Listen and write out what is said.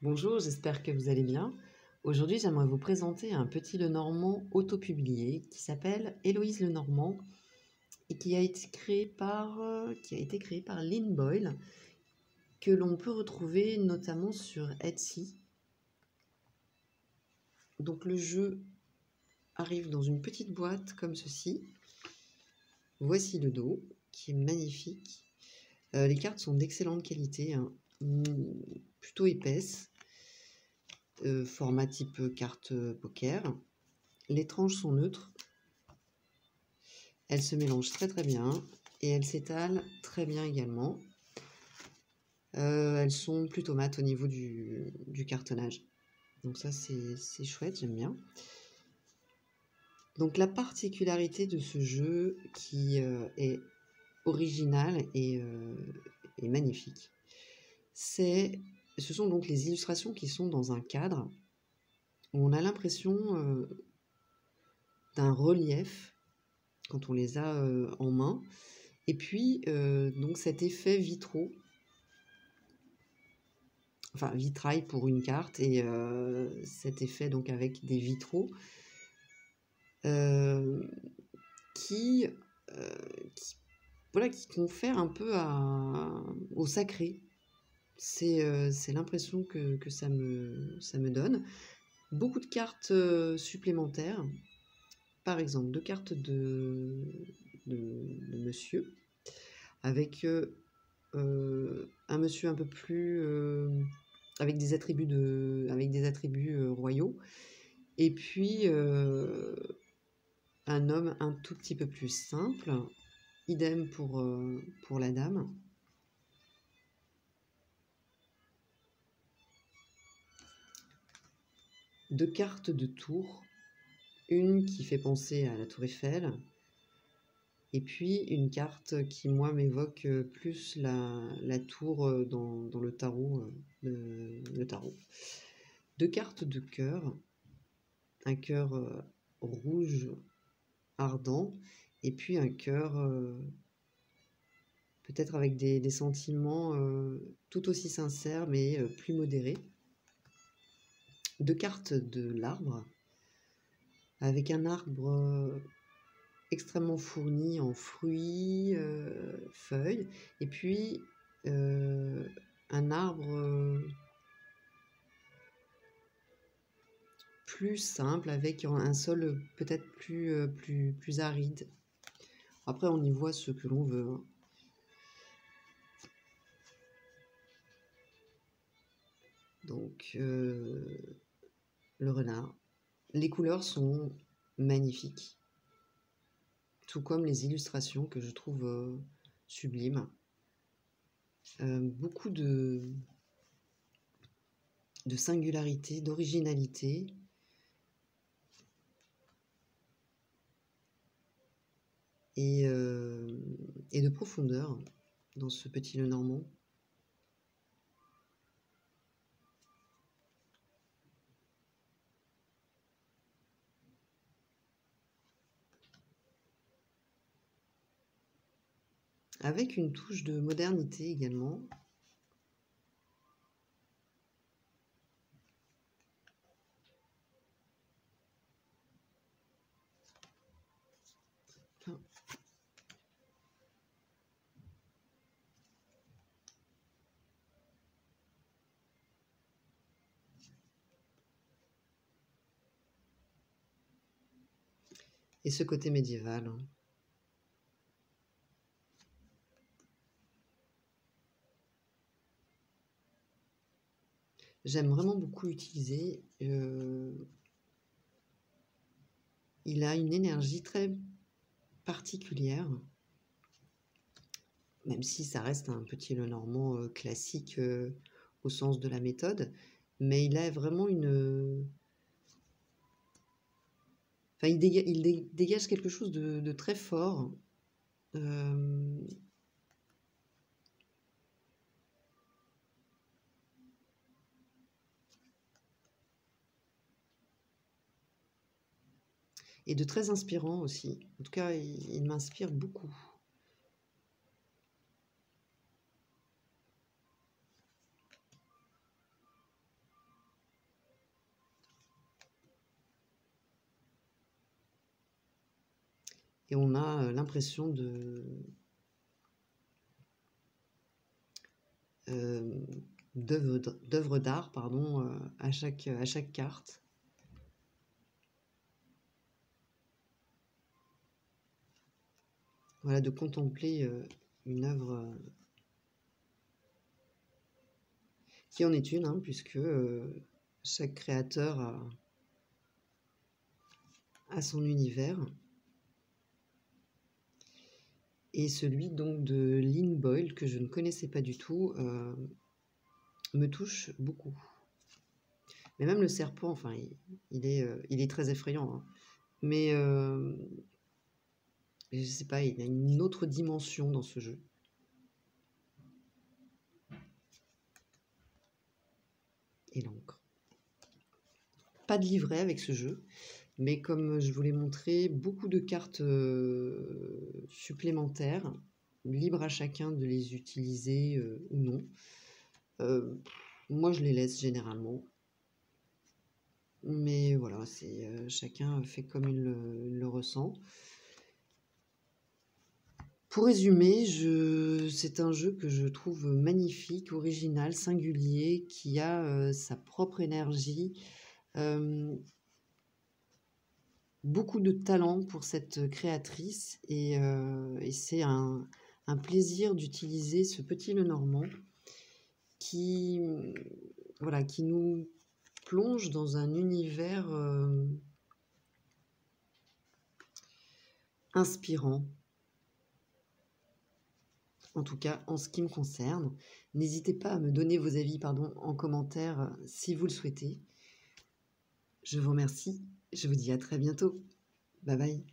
Bonjour, j'espère que vous allez bien. Aujourd'hui, j'aimerais vous présenter un petit Lenormand autopublié qui s'appelle Héloïse Lenormand et qui a été créé par Lynn Boyle, que l'on peut retrouver notamment sur Etsy. Donc le jeu arrive dans une petite boîte comme ceci. Voici le dos qui est magnifique. Les cartes sont d'excellente qualité, hein, plutôt épaisses. Format type carte poker. Les tranches sont neutres. Elles se mélangent très bien et elles s'étalent très bien également. Elles sont plutôt mates au niveau du cartonnage. Donc ça c'est chouette, j'aime bien. Donc la particularité de ce jeu qui est original et magnifique, ce sont donc les illustrations qui sont dans un cadre où on a l'impression d'un relief quand on les a en main. Et puis, donc cet effet vitrail pour une carte, et cet effet donc avec des vitraux qui confèrent un peu au sacré. C'est l'impression que ça me donne. Beaucoup de cartes supplémentaires, par exemple 2 cartes de monsieur, avec un monsieur un peu plus avec des attributs royaux, et puis un homme un tout petit peu plus simple. Idem pour la dame. Deux cartes de tour, une qui fait penser à la tour Eiffel, et puis une carte qui, moi, m'évoque plus la tour dans le tarot. Le tarot. Deux cartes de cœur, un cœur rouge ardent, et puis un cœur peut-être avec des sentiments tout aussi sincères, mais plus modérés. Deux cartes de l'arbre, avec un arbre extrêmement fourni en fruits, feuilles, et puis un arbre plus simple, avec un sol peut-être plus aride. Après, on y voit ce que l'on veut, hein. Donc, le renard. Les couleurs sont magnifiques, tout comme les illustrations que je trouve sublimes. Beaucoup de singularité, d'originalité. Et de profondeur dans ce petit Lenormand. Avec une touche de modernité également. Et ce côté médiéval. J'aime vraiment beaucoup utiliser. Il a une énergie très particulière, même si ça reste un petit Lenormand classique au sens de la méthode, mais il a vraiment une... Enfin, il dégage quelque chose de très fort. Et de très inspirant aussi. En tout cas, il m'inspire beaucoup. et on a l'impression d'œuvres d'art, pardon, à chaque carte. Voilà, de contempler une œuvre qui en est une, hein, puisque chaque créateur a son univers. Et celui donc de Lynn Boyle, que je ne connaissais pas du tout, me touche beaucoup. Mais même le serpent, enfin, il est très effrayant, hein. Mais je sais pas, il y a une autre dimension dans ce jeu. Et l'encre. Pas de livret avec ce jeu, mais comme je vous l'ai montré, beaucoup de cartes supplémentaires, libre à chacun de les utiliser ou non. Moi, je les laisse généralement. Mais voilà, chacun fait comme il le ressent. Pour résumer, c'est un jeu que je trouve magnifique, original, singulier, qui a sa propre énergie, beaucoup de talent pour cette créatrice, et c'est un plaisir d'utiliser ce petit Lenormand qui nous plonge dans un univers inspirant. En tout cas, en ce qui me concerne. N'hésitez pas à me donner vos avis, en commentaire si vous le souhaitez. Je vous remercie. Je vous dis à très bientôt. Bye bye.